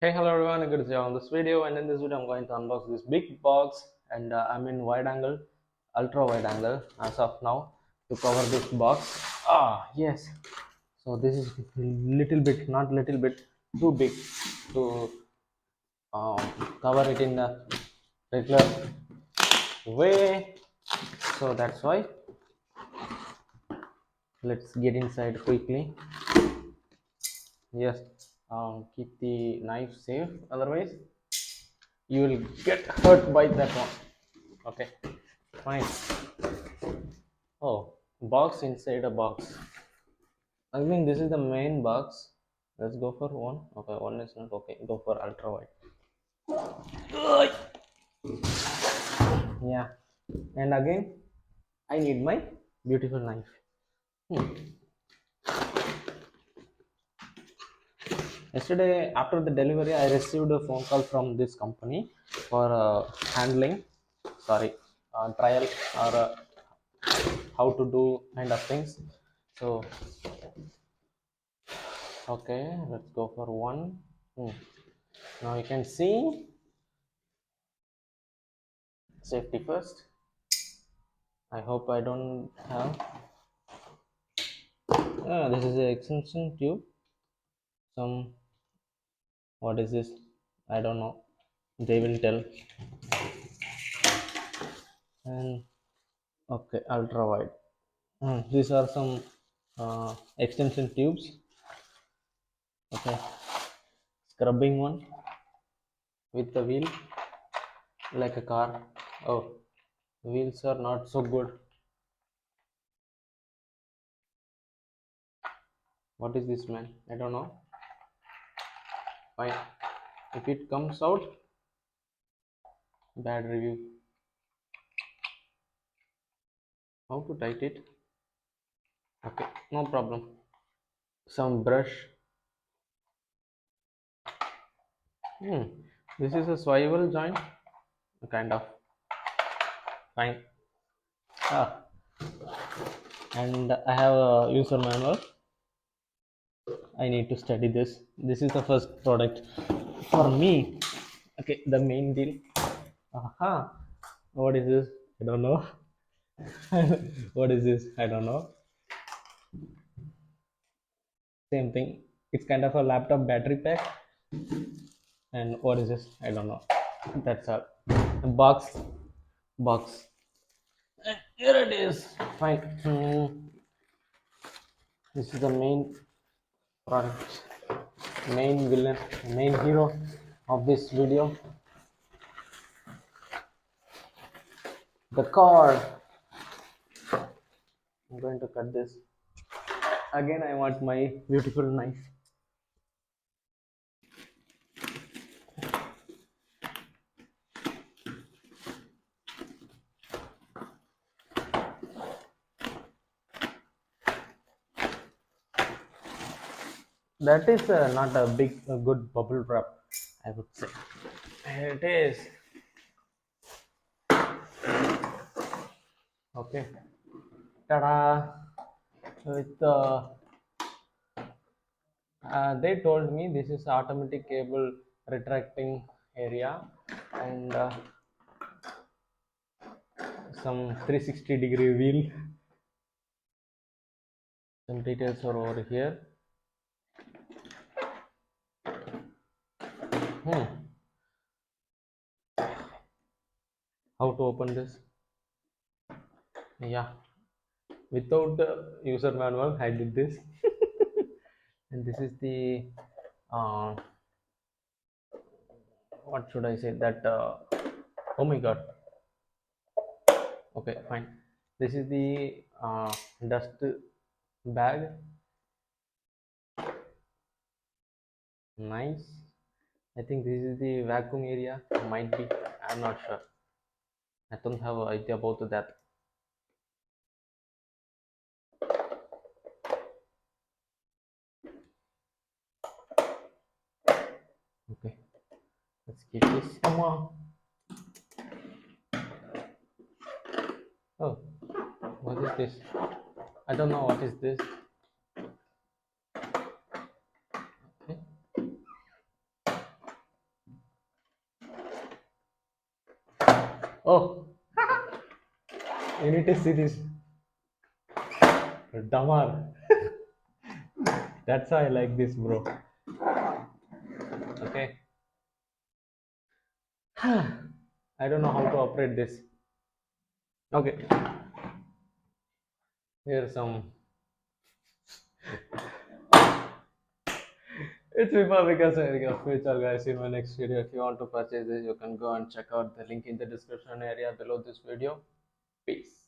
Hey, hello everyone, good to see you on this video. And in this video I'm going to unbox this big box, and I'm in wide angle, ultra wide angle as of now to cover this box. Yes, so this is little bit, not little bit, too big to um, cover it in a regular way, so that's why let's get inside quickly. Yes, keep the knife safe, otherwise you will get hurt by that one. Okay, fine. Oh, box inside a box. I mean, this is the main box. Let's go for one. Okay, one is not okay. Go for ultra wide. Yeah, and again, I need my beautiful knife. Hmm. Yesterday, after the delivery, I received a phone call from this company for handling, sorry, trial or how to do kind of things. So, okay, let's go for one. Now you can see safety first. I hope I don't have. This is the extension tube. Some, what is this? I don't know. They will tell. And okay, ultra wide. These are some extension tubes. Okay, scrubbing one with the wheel like a car. Oh, wheels are not so good. What is this, man? I don't know. Fine. If it comes out, bad review. How to tight it? Okay, no problem. Some brush. This is a swivel joint, kind of. Fine. Ah, and I have a user manual. I need to study this. This is the first product for me. Okay, the main deal. Aha. What is this? I don't know. What is this? I don't know. Same thing. It's kind of a laptop battery pack. And what is this? I don't know. That's a box. Box. Here it is. Fine. This is the main product, main villain, main hero of this video. The cord. I'm going to cut this. Again, I want my beautiful knife. That is not a big, good bubble wrap, I would say. Here it is. Okay. Ta-da! With they told me this is automatic cable retracting area, and some 360-degree wheel. Some details are over here. How to open this? Yeah, without user manual, I did this. And this is the uh, what should I say? That oh my god. Okay, fine. This is the dust bag. Nice. I think this is the vacuum area. Might be. I'm not sure. I don't have an idea about that. Okay. Let's keep this. Come on. Oh, what is this? I don't know what is this. Okay. Oh, you need to see this damar. That's why I like this, bro. Okay. I don't know how to operate this. Okay. Here's some. It's Vipa because of future guys. In my next video, if you want to purchase this, you can go and check out the link in the description area below this video. Peace.